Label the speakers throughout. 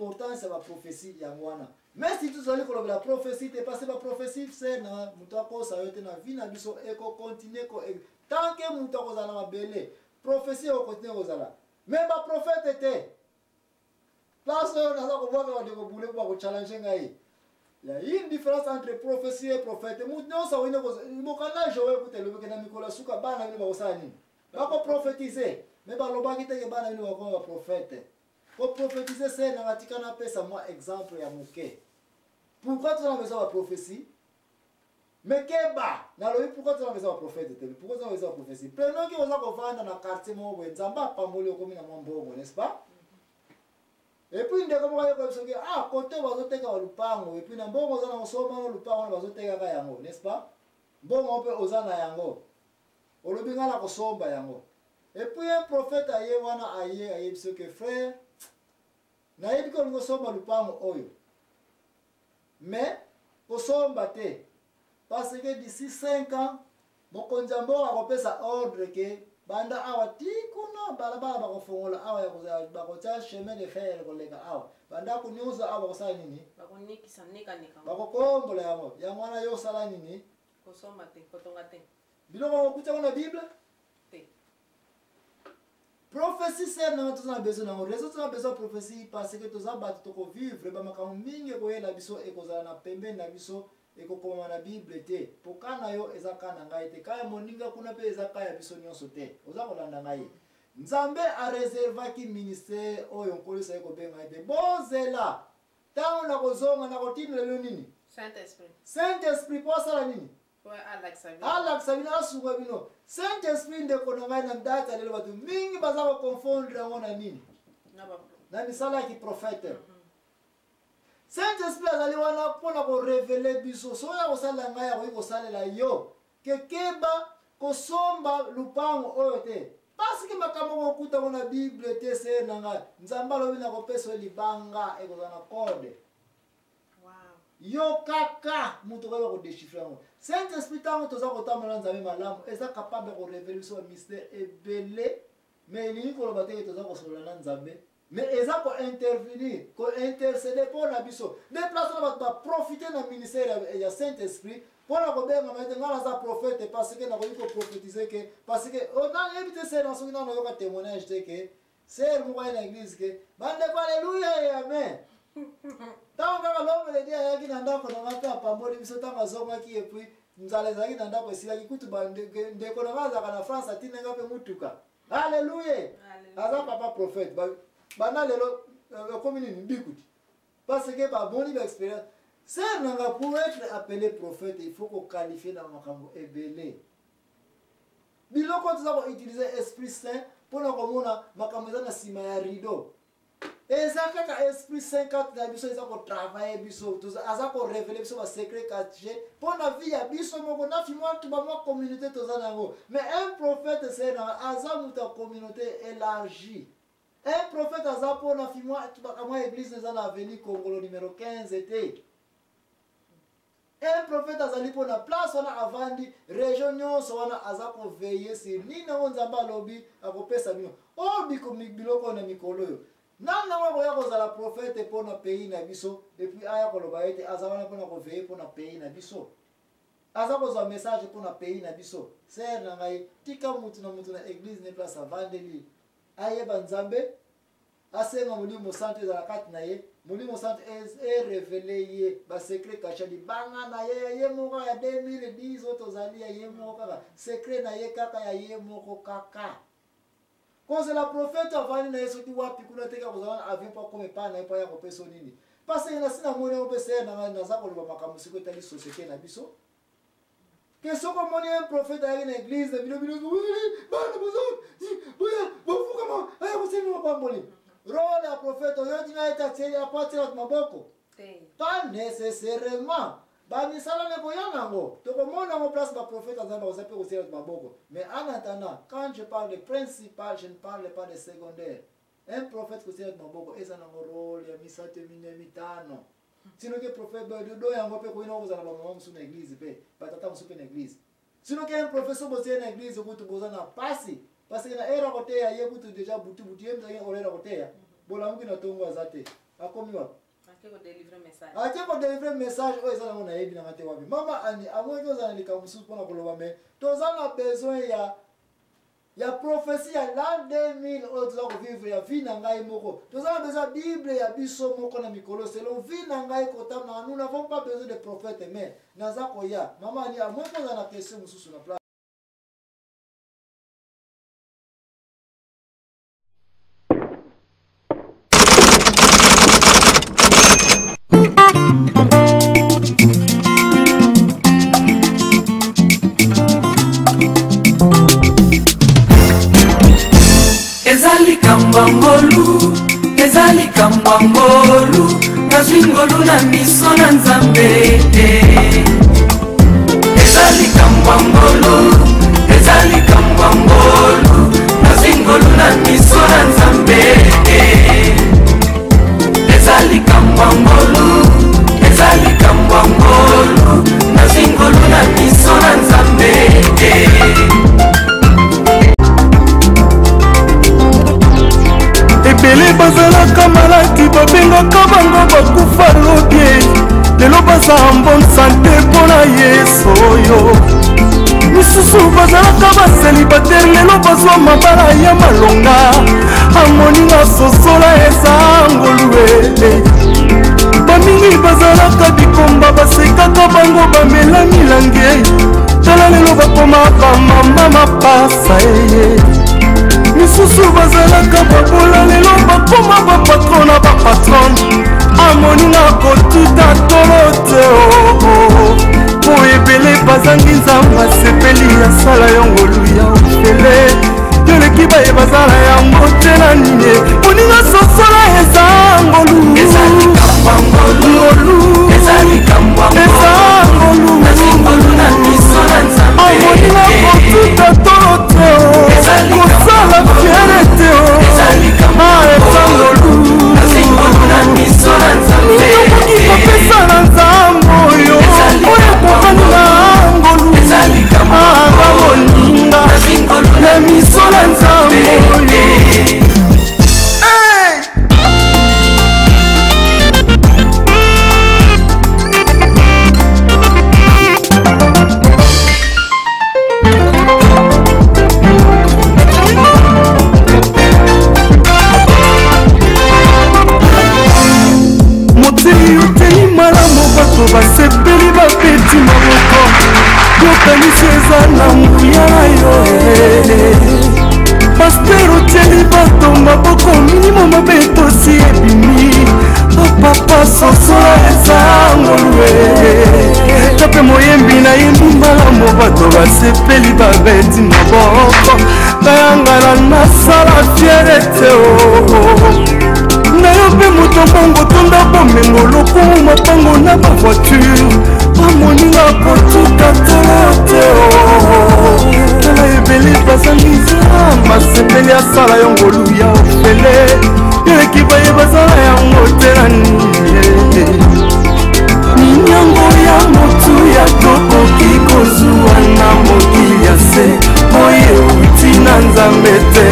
Speaker 1: importance ya prophétie yango wana. Mais si tozali ko la prophétie te passer ba prophétie c'est na mutu akosa yote na vie na biso eko continuer ko tant que mutu akozala na mabele prophétie o continuer kozala. Mais ba prophète te. Place on a ko voir ko de ko boule ko challenge ngai. Il y a une différence entre prophétie et prophète. Mutu no sa wine ko mo kana jowe ko telo ke na mikola suka bana ni ba osani. Ba ko prophétiser. Mais ba lobaki te ke bana ni ba ko prophète. Pour prophétiser, c'est dans la ticana pesa moi exemple ya muke. Pourquoi tu as besoin de prophétie? Mais keba, pourquoi tu as besoin de prophète? Pourquoi tu as besoin de prophétie? Prenons que vous avez dans le quartier mon Nzamba pamboli comme na mbongo, n'est-ce pas? Et puis ndeko mo ko soki ah côté bazoteka lupango et puis na mbongo za na soma lupango bazoteka ka yango, n'est-ce pas? Mbongo pe ozana yango. Olobinga la kosomba yango. Et puis un prophète aye wana aye biso que frère na yebi ko ngosomba lupango oyo. Mais kosomba te parce que d'ici 5 ans mokonzi mboka akopesa ordre que banda awa tikuna balabala bakofongola awa ya kozala bakotia chemin de fer koleka awa banda kunyoza awa kosala nini
Speaker 2: bakonikisa nika
Speaker 1: bakokombola yango yango wana yo sala nini
Speaker 2: kosomba te kotonga te
Speaker 1: biloko okuta na Bible
Speaker 2: te.
Speaker 1: Prophétie c'est na tozana besoin na raison tozana besoin prophétie parce que tozaba toko vivre ba makambo mingi ko yela biso ekozala na pembe na biso ekokoma na Bible te pokana yo ezaka na ngai te kaya moninga kuna pe ezaka ya biso nyonso te oza kolanda ngai Nzambe a réservé ministère oyo nkolisa eko benga te bozela tango na kozonga na kotina lelo nini Saint-Esprit po sala nini Alaksabina asuga bino Saint-Esprit ndeko na ngai na data lelo batu mingi baza ko confondre yango na nini na misala ki prophète Saint-Esprit azali wana pona ko révéler biso so ya kosala ngai ya ko salela yo kekeba kosomba lupango oyo te parce que makambo ko kuta na Bible te se nanga Nzamba lobi na ko peso libanga ekozana code yo kaka mutu ko déchiffrer yango Saint-Esprit tango toza kotambola Nzambe malamu eza capable ko révéler so mystère ebele mais ni ko loba te toza ko solola na Nzambe mais eza ko intervenir ko intercéder pour la biso déplacer ba profiter na ministère ya Saint-Esprit pour la ko benga mate ngala za prophète parce que na ko prophétiser que parce que on a évité c'est dans son na yo ka témoignage te que c'est mo na église que bande ko alléluia et amen. Tant que l'homme le dit à qui n'anda qu'on a fait à Pamboli, mais c'est un zoma qui est puis nous allons aller dans la poésie qui coûte de Konomaza à la France à Tinanga Mutuka. Alléluia! Azam papa prophète, banal le commune bikuti. Parce que par bon expérience, c'est pour être appelé prophète, il faut qu'on qualifie dans Makambo et belé. Biloko nous avons utilisé Esprit Saint pour nous comprendre Makambo na sima ya rideau. Ezaka ka Esprit Saint quand na biso ezako travailler biso azako révéler biso ba secret caché pour na vie ya biso moko na fimwa tu ba mo communauté tozana ngo mais un prophète c'est na azamu ta communauté élargie un prophète azapo na fimwa tu ba kama église na avenue Congolo numéro 15 était un prophète azali pour na place wana avandi région nyonso wana azako veiller sur ni na Nzamba lobi akopesa bino o biko biloko na mikolo yo nana wa ya kozala prophète pour na pays na biso et puis aya koloba ete azala pour na ko veiller pour na pays na biso aza kozwa message pour na pays na biso ser na ngai tika mutu na église ne place avandeli ayeba Nzambe asenga mulimo santé za la kati na ye mulimo santé est révélé ye ba secret caché di banga na ye moko ya 2010 otozali ye moko kaka secret na ye kaka ya ye moko kaka. Quand c'est la prophète avant na yeso ki wapi kuna teka kozana avion pas comme pas na pa ya ko peso nini parce que na sina moni o pese na za ko loba makambo siko tali société na biso que soko moni un prophète à l'église na bilo bana bozo boya bofu kama aya ko sema pa moni rôle ya prophète yo dinga eta tseli a partir de maboko pas nécessairement ba misala ne boyanga ngo to ko mona mo place ba prophète azamba o sape ko sela maboko mais en attendant quand je parle de principal je ne parle pas de secondaire un prophète ko sela maboko eza na rôle ya misate mitano sino que prophète do yango pe ko ina ko zana ba mama musu na église pe patata musu pe na église sino que un professeur bo sela na église ko to boza na pasi parce que na era ko te ya ye butu déjà butu ye mzangi orera ko te ya bola muki na tongo azate akomi wapi
Speaker 2: ake ko délivrer message
Speaker 1: ake ko délivrer message oyo eza nango nayebi nanga te wapi mama ani amoki oza na likambo mosusu mpona koloba me toza na besoin ya prophétie ya l'an 2000 oyo toza kovivre ya vie na ngai moko toza na besoin ya bible ya biso moko na mikolo selon vie na ngai kotamnaka nous n'avons pas besoin de prophète mais naza koya mama ani amoki oza na question mosusu na place
Speaker 3: ezali kambangolu nazwingolu na miso na nzambe ezali kambangolu nazwingolu na miso na nzambe ezali kambangolu nazwingolu na miso na nzambe ebele bazalaka maladi babengaka bango bakufa lobie lelo baza bonne sante mpona yesu oyo misusu bazalaka baselibatere lelo bazwa mabala ya malonga amoninga sosola eza ngolue bamingi bazalaka bikomba basekaka bango bamela milange tala lelo bakoma bamama mapasa eye misusu bazalaka babola lelo bakoma bapatron na bapatron amoninga kotuta tolo te po ebele bazangi nzambe asepeli asala yongolu ya ofele yoleki baye bazala yango te na nini moninga sosola eza ngolu amoninga kotuta tolo te kosala fiere te okoki kopesa na nzambe oyo oyo kokani na ngolu anga moninga na miso na nzambe oyo basepeli bapeti maboko yokanisi eza na nguya na yo paster otieli bato maboko minimo mabetosi ebimi bapapa sosola eza ngolue tape moyembi na yembi malamu bato basepeli babeti maboko bayangana nasala fiere te nayo mpe moto mbango tonda bomengo lokumu mapango na bavoiture bamoninga kotuka tolo te tala ebele bazangi nzamba sepeli asala yo ngolu ya ofele yoleki baye bazala yango te na ninyango ya motu ya tokoki kozwa na mokili ya se oyo euti na nzambe te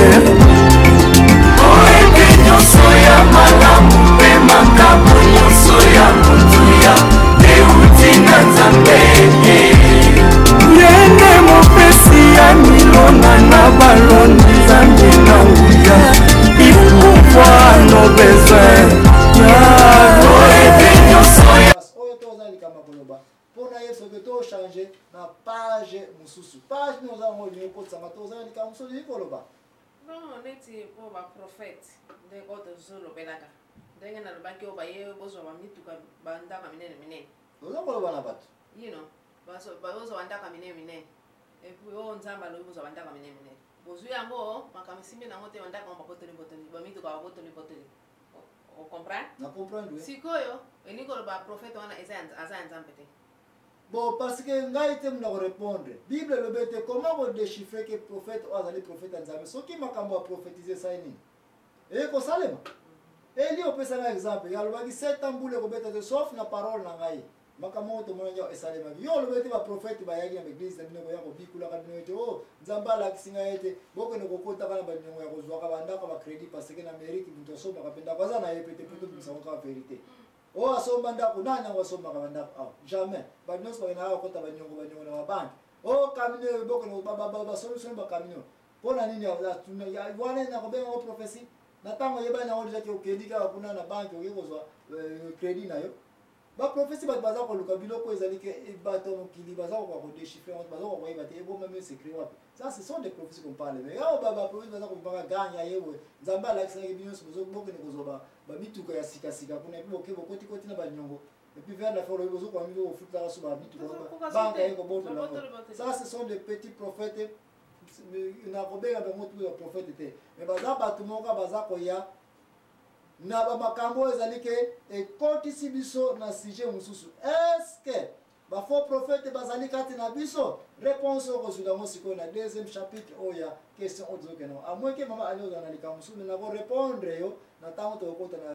Speaker 3: oyebi nyonso ya malamu mpe makambo nyonso ya motuya euti na nzambe yende mopesi ya milona na baloni nzambe na nguya ipouvoir no besoin oyebi nyonso ya
Speaker 1: oyo toza likama koloba mpona ye soki tochange na page mosusu page noza yango olingi kotisanga toza na likambo mosusu olingi koloba
Speaker 2: non neti mpo baprofete ndenge oyo tozolobelaka ndenge nalobaki oyo baye bozwa bamituka bandaka minene minene
Speaker 1: toza koloba na bato
Speaker 2: bozwa bandaka minene minene epuis oyo nzambe alobi bozwa bandaka minene minene bozwi yango makambo esimbi nango te bandaka ngo babotoli botoli bamituka babotoli botoli ocomprendre
Speaker 1: na comprendre
Speaker 2: sikoyo elingi koloba profete wana aza ya nzambe te
Speaker 1: bon parce que ngai te muna korépondre bible elobi te comment kodéchiffre ke prophète oyo azali prophète ya nzambe soki makambo ya prophétise esali nini eye kosalema eli opesanga exemple alobaki 7 ans mbula ekobeta te sauf na parole na ngai makambo to mona nyo esalema yo lo bete ba prophète ba yaki na église na bino ya ko bikula ka bino ete oh nzamba la kisinga ete boko ne kokota kana ba nyongo ya kozwa ka banda ka ba credit parce que na mérite mtu asoma ka penda kwaza na yepete poto msa ka vérité oh asoma ndako nani wasoma ka banda jamais ba nyonso ba na kota ba nyongo na banki oh kamino boko ne ba solution ba kamino pona nini ya tuna ya wana na kobenga o prophecy na tango yeba na ondi zake okendika kuna na banki oyekozwa credit nayo ba prophecy ba baza ko luka biloko ezali ke bato mokili baza ko déchiffrer baza ko koyeba te ebo même secret wapi ça ce sont des prophéties qu'on parle mais ya ba prophétie baza ko banga ganya yewe nzamba la kisanga binyo bozo boke ne kozoba ba mituka ya sika sika kuna epi boke bokoti koti na banyongo et puis vers la fin bozo ko amilo au futa so ba mituka banka yeko boto na ça ce sont des petits prophètes na kobenga bango tu ya prophète te mais baza bato moka baza ko ya na ba makambo ezali ke ekotisi biso na sujet mususu est-ce que ba faux prophète bazali kati na biso réponse kozula mo siko na deuxième chapitre oya question ozo ke no à moins que mama ali ozana likamusu na ko répondre yo na tango to kota na